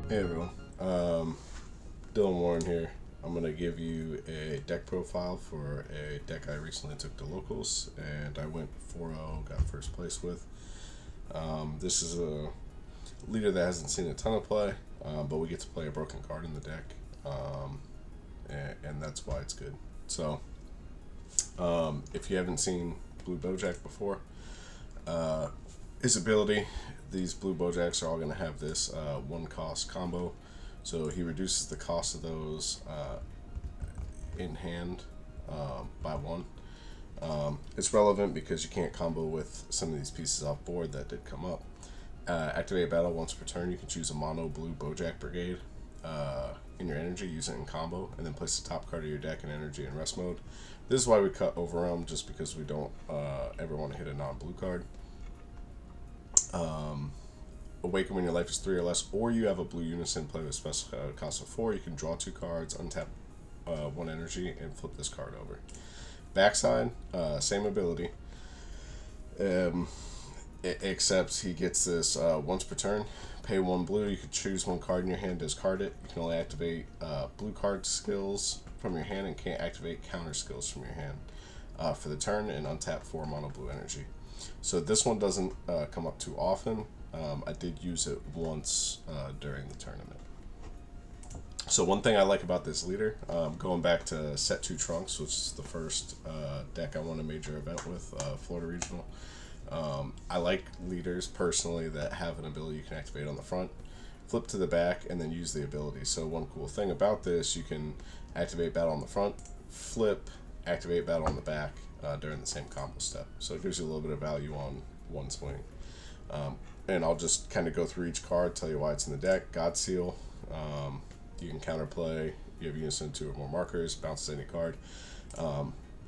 Hey everyone, Dillon Warren here. I'm going to give you a deck profile for a deck I recently took to locals, and I went 4-0, got first place with. This is a leader that hasn't seen a ton of play, but we get to play a broken card in the deck, and that's why it's good. So, if you haven't seen Blue Boujack before, his ability, these blue Bojacks are all going to have this one cost combo. So he reduces the cost of those in hand by one. It's relevant because you can't combo with some of these pieces off board that did come up. Activate battle once per turn. You can choose a mono blue Bojack Brigade in your energy, use it in combo, and then place the top card of your deck in energy and rest mode. This is why we cut Overwhelm, just because we don't ever want to hit a non-blue card. Awaken when your life is 3 or less, or you have a blue unison play with special cost of 4. You can draw 2 cards, untap 1 energy, and flip this card over. Backside, same ability, except he gets this once per turn. Pay 1 blue. You can choose 1 card in your hand, discard it. You can only activate blue card skills from your hand and can't activate counter skills from your hand for the turn, and untap 4 mono blue energy. So this one doesn't come up too often. I did use it once during the tournament. So one thing I like about this leader, going back to set 2 trunks, which is the first deck I won a major event with, Florida Regional. I like leaders personally that have an ability you can activate on the front, flip to the back, and then use the ability. So one cool thing about this, you can activate battle on the front, flip, activate battle on the back during the same combo step. So it gives you a little bit of value on one swing. And I'll just kind of go through each card, tell you why it's in the deck. God Seal, you can counterplay, you have unison 2 or more markers, bounces any card.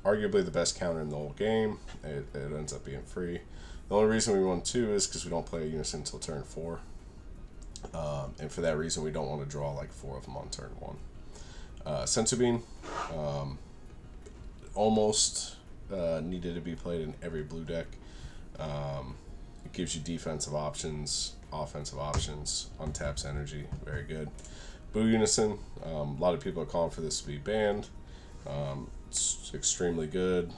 Arguably the best counter in the whole game. It ends up being free. The only reason we won 2 is because we don't play a unison until turn 4. And for that reason, we don't want to draw like 4 of them on turn 1. Sensu Bean, almost needed to be played in every blue deck. It gives you defensive options, offensive options, untaps energy, very good. Blue Unison, a lot of people are calling for this to be banned. It's extremely good.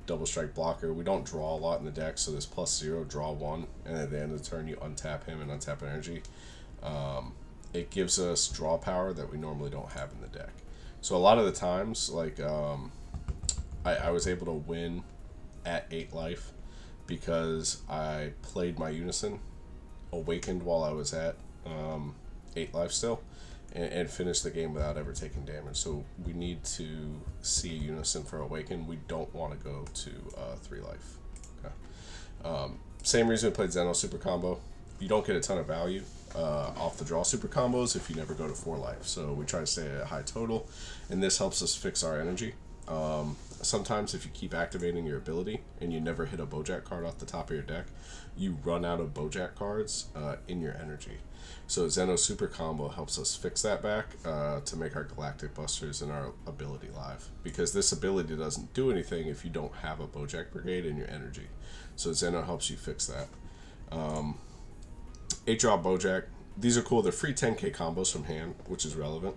Double strike blocker. We don't draw a lot in the deck, so this +0, draw 1, and at the end of the turn you untap him and untap energy. It gives us draw power that we normally don't have in the deck. So a lot of the times, like I was able to win at 8 life because I played my unison, awakened while I was at 8 life still, and finished the game without ever taking damage. So we need to see a unison for awaken. We don't want to go to 3 life. Okay. Same reason we played Zeno super combo. You don't get a ton of value off the draw super combos if you never go to 4 life. So we try to stay at a high total, and this helps us fix our energy. Sometimes if you keep activating your ability and you never hit a Bojack card off the top of your deck, you run out of Bojack cards in your energy. So Zeno Super Combo helps us fix that back to make our Galactic Busters and our ability live. Because this ability doesn't do anything if you don't have a Bojack Brigade in your energy. So Zeno helps you fix that. 8-drop Bojack. These are cool. They're free 10k combos from hand, which is relevant.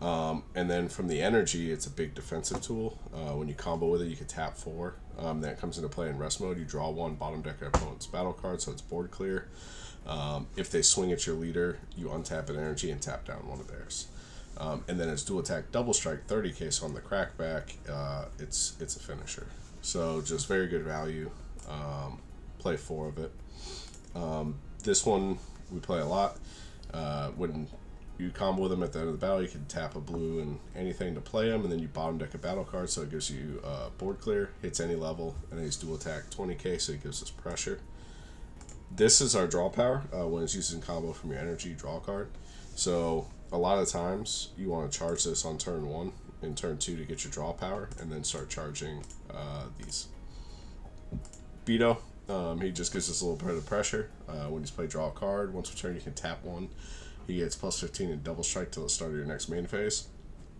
And then from the energy, it's a big defensive tool. When you combo with it, you can tap 4. That comes into play in rest mode. You draw 1 bottom deck of opponent's battle card, so it's board clear. If they swing at your leader, you untap an energy and tap down 1 of theirs. And then it's dual attack double strike 30k, so on the crackback, it's a finisher. So just very good value. Play 4 of it. This one we play a lot. When you combo them at the end of the battle, you can tap a blue and anything to play them, and then you bottom deck a battle card, so it gives you board clear, hits any level, and then he's dual attack 20k, so it gives us pressure. This is our draw power. When it's used in combo from your energy, draw card. So a lot of times you want to charge this on turn 1 and turn 2 to get your draw power, and then start charging these. Beto, he just gives us a little bit of pressure. When he's played draw a card, once per turn you can tap 1. He gets +15 and double strike till the start of your next main phase.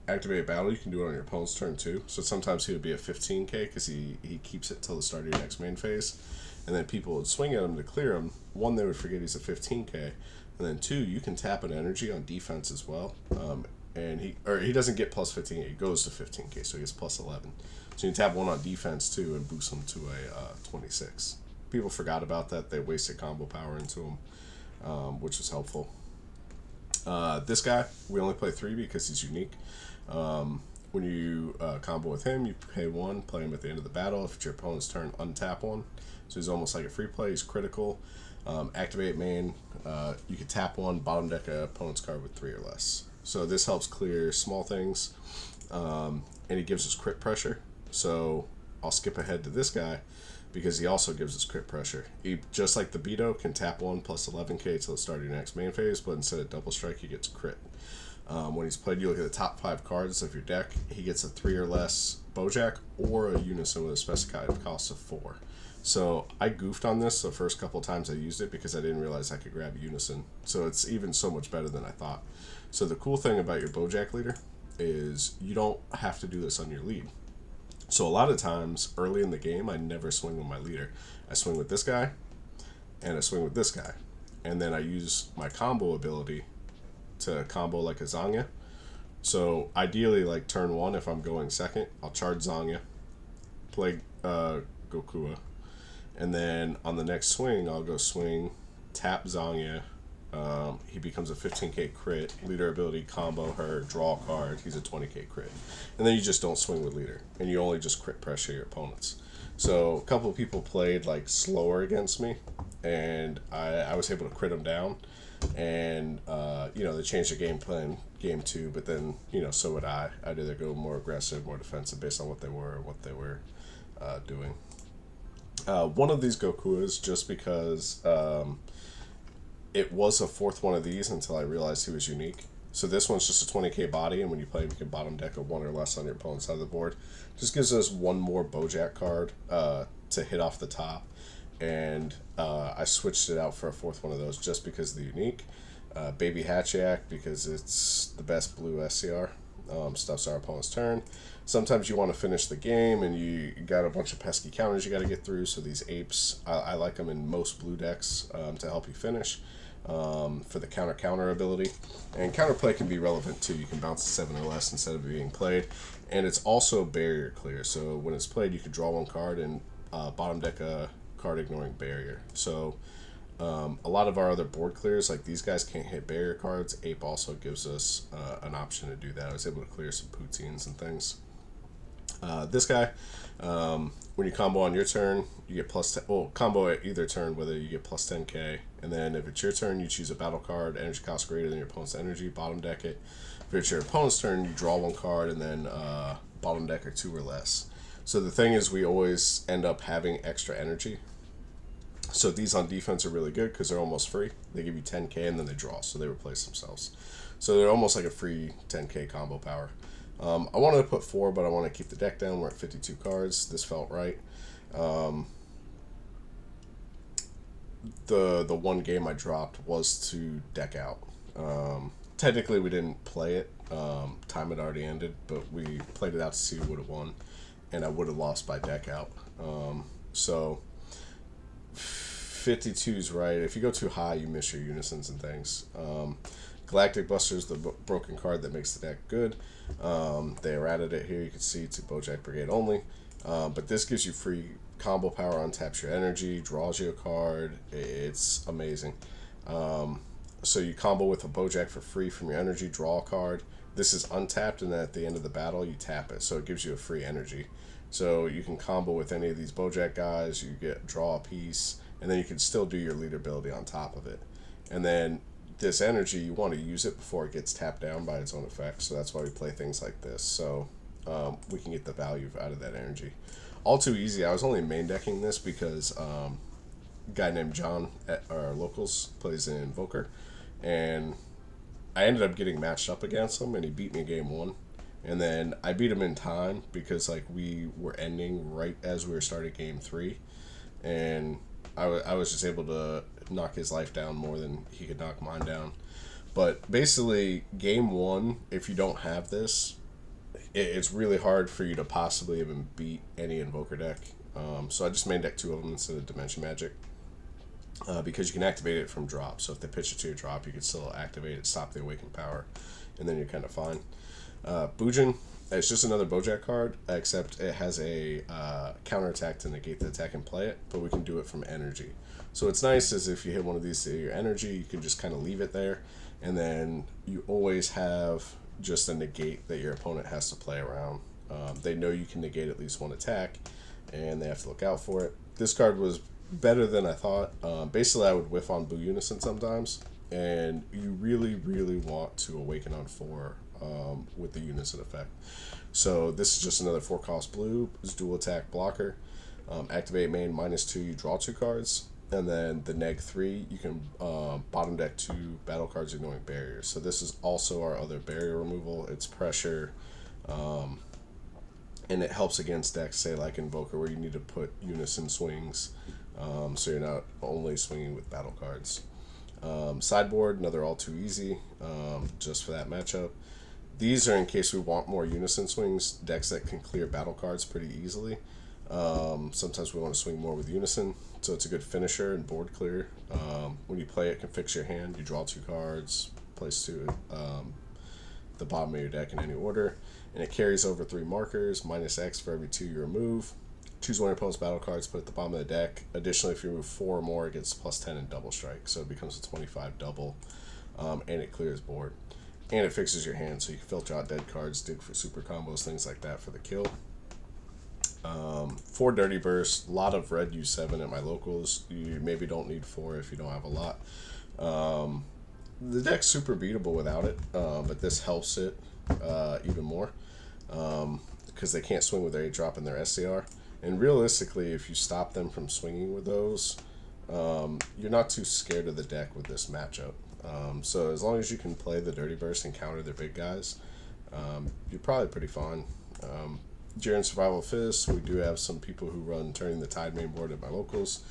Activate battle, you can do it on your opponent's turn too. So sometimes he would be at 15k because he keeps it till the start of your next main phase. And then people would swing at him to clear him. One, they would forget he's at 15k. And then 2, you can tap an energy on defense as well. And he doesn't get plus 15, he goes to 15k, so he gets plus 11. So you can tap 1 on defense too and boost him to a 26. People forgot about that. They wasted combo power into him, which was helpful. This guy, we only play 3 because he's unique. When you combo with him, you pay 1, play him at the end of the battle. If it's your opponent's turn, untap 1. So he's almost like a free play. He's critical. Activate main. You can tap 1, bottom deck a opponent's card with 3 or less. So this helps clear small things, and he gives us crit pressure. So I'll skip ahead to this guy because he also gives us crit pressure. He, just like the Beto, can tap 1 plus 11k till the start of your next main phase, but instead of double strike, he gets crit. When he's played, you look at the top 5 cards of your deck. He gets a 3 or less Boujack or a Unison with a specified cost of 4. So I goofed on this the first couple times I used it because I didn't realize I could grab Unison. So it's even so much better than I thought. So the cool thing about your Boujack leader is you don't have to do this on your lead. So a lot of times early in the game, I never swing with my leader. I swing with this guy and I swing with this guy. And then I use my combo ability to combo like a Zangya. So ideally, like turn 1, if I'm going second, I'll charge Zangya, play Gokua, and then on the next swing, I'll go swing, tap Zangya. He becomes a 15k crit, leader ability, combo her, draw a card, he's a 20k crit. And then you just don't swing with leader, and you only just crit pressure your opponents. So a couple of people played like slower against me, and I was able to crit them down. And you know, they changed their game plan game 2, but then, you know, so would I. I'd either go more aggressive, more defensive based on what they were doing. One of these Gokuas, just because it was a 4th one of these until I realized he was unique. So this one's just a 20k body, and when you play him, you can bottom deck a 1 or less on your opponent's side of the board. Just gives us 1 more Boujack card to hit off the top. And I switched it out for a 4th one of those just because of the unique. Baby Hatchiak, because it's the best blue SCR. Stuffs our opponent's turn. Sometimes you want to finish the game and you got a bunch of pesky counters you got to get through. So these apes, I like them in most blue decks to help you finish for the counter ability. And counterplay can be relevant too. You can bounce a 7 or less instead of being played. And it's also barrier clear. So when it's played, you can draw 1 card and bottom deck a card ignoring barrier. So a lot of our other board clears, like these guys, can't hit barrier cards. Ape also gives us an option to do that. I was able to clear some poutines and things. This guy, when you combo on your turn, you get plus 10. Well, combo at either turn, whether you get plus 10k. And then if it's your turn, you choose a battle card, energy cost greater than your opponent's energy, bottom deck it. If it's your opponent's turn, you draw 1 card and then bottom deck or 2 or less. So the thing is, we always end up having extra energy. So these on defense are really good because they're almost free. They give you 10k and then they draw, so they replace themselves. So they're almost like a free 10k combo power. I wanted to put 4, but I want to keep the deck down. We're at 52 cards. This felt right. The one game I dropped was to deck out. Technically, we didn't play it. Time had already ended, but we played it out to see who would have won, and I would have lost by deck out. So 52 is right. If you go too high, you miss your unisons and things. Galactic Buster is the broken card that makes the deck good. They errated it here. You can see to Boujack Brigade only. But this gives you free combo power, untaps your energy, draws you a card. It's amazing. So you combo with a Boujack for free from your energy, draw a card. This is untapped, and then at the end of the battle, you tap it. So it gives you a free energy. So you can combo with any of these Boujack guys. You get draw a piece, and then you can still do your leader ability on top of it. And then this energy, you want to use it before it gets tapped down by its own effect. So that's why we play things like this. So we can get the value out of that energy. All too easy. I was only main decking this because a guy named John at our locals plays an Invoker, and I ended up getting matched up against him, and he beat me in game 1. And then I beat him in time because like we were ending right as we were starting game 3, and I was just able to knock his life down more than he could knock mine down. But basically, game 1, if you don't have this, it's really hard for you to possibly even beat any Invoker deck. So I just main deck 2 of them instead of Dimension Magic. because you can activate it from drop. So if they pitch it to your drop, you can still activate it, stop the awakened power, and then you're kind of fine. Boujack, it's just another Boujack card, except it has a counterattack to negate the attack and play it, but we can do it from energy. So what's nice is if you hit one of these to your energy, you can just kind of leave it there, and then you always have just a negate that your opponent has to play around. They know you can negate at least one attack, and they have to look out for it. This card was better than I thought. Basically, I would whiff on Blue Unison sometimes, and you really, really want to awaken on 4 with the Unison effect. So this is just another 4-cost blue. It's dual attack blocker. Activate main -2, you draw 2 cards. And then the -3, you can bottom deck 2 battle cards ignoring barriers. So this is also our other barrier removal. It's pressure, and it helps against decks, say like Invoker, where you need to put Unison swings, so you're not only swinging with battle cards. Sideboard, another all too easy, just for that matchup. These are in case we want more Unison swings, decks that can clear battle cards pretty easily. Sometimes we want to swing more with Unison, so it's a good finisher and board clear. When you play it, can fix your hand. You draw 2 cards, place 2 the bottom of your deck in any order, and it carries over 3 markers, -X for every 2 you remove. Choose one of your opponent's battle cards, put it at the bottom of the deck. Additionally, if you remove 4 or more, it gets +10 in double strike, so it becomes a 25 double, and it clears board. And it fixes your hand, so you can filter out dead cards, dig for super combos, things like that for the kill. 4 Dirty Burst, a lot of red U7 at my locals. You maybe don't need 4 if you don't have a lot. The deck's super beatable without it, but this helps it even more, because they can't swing with their 8-drop and their SCR. And realistically, if you stop them from swinging with those, you're not too scared of the deck with this matchup. So as long as you can play the Dirty Burst and counter their big guys, you're probably pretty fine. During Survival Fist, we do have some people who run Turning the Tide main board at my locals.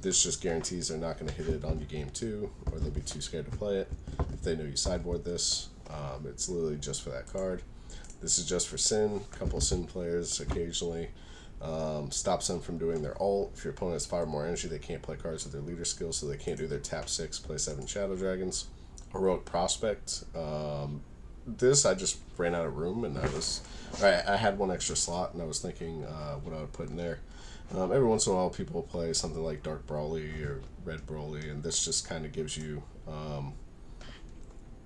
This just guarantees they're not going to hit it on you game 2, or they'll be too scared to play it if they know you sideboard this. It's literally just for that card. This is just for Sin, a couple Sin players occasionally. Stops them from doing their ult. If your opponent has 5 or more energy, they can't play cards with their leader skill, so they can't do their tap 6, play 7 Shadow Dragons. Heroic Prospect. This, I just ran out of room, and I had 1 extra slot, and I was thinking what I would put in there. Every once in a while, people play something like Dark Brawly or Red Brawly, and this just kind of gives you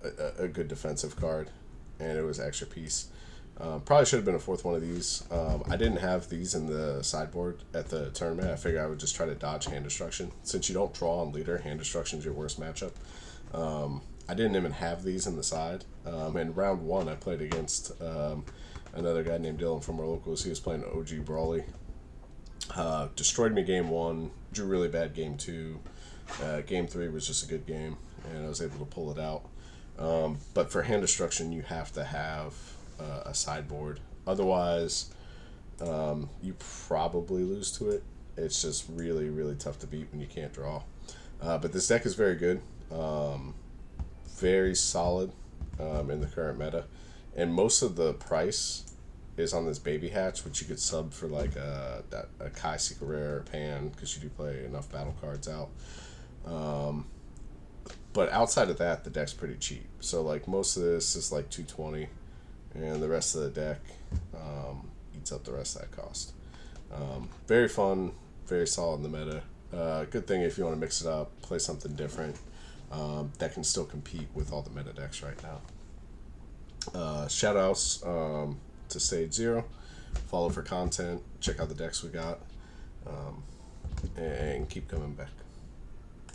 a good defensive card, and it was extra piece. Probably should have been a 4th one of these. I didn't have these in the sideboard at the tournament. I figured I would just try to dodge Hand Destruction. Since you don't draw on leader, Hand Destruction is your worst matchup. I didn't even have these in the side. In round 1, I played against another guy named Dillon from our locals. He was playing OG Brawly. Destroyed me game 1, drew really bad game 2. Game 3 was just a good game, and I was able to pull it out. But for Hand Destruction, you have to have a sideboard. Otherwise, you probably lose to it. It's just really, really tough to beat when you can't draw. But this deck is very good. Very solid in the current meta. And most of the price is on this Baby Hatch, which you could sub for like a Kai Secret Rare or Pan, because you do play enough battle cards out. But outside of that, the deck's pretty cheap. So like most of this is like 220, and the rest of the deck eats up the rest of that cost. Very fun, very solid in the meta. Good thing if you want to mix it up, play something different that can still compete with all the meta decks right now. Shout outs to Stage 0. Follow for content. Check out the decks we got. And keep coming back.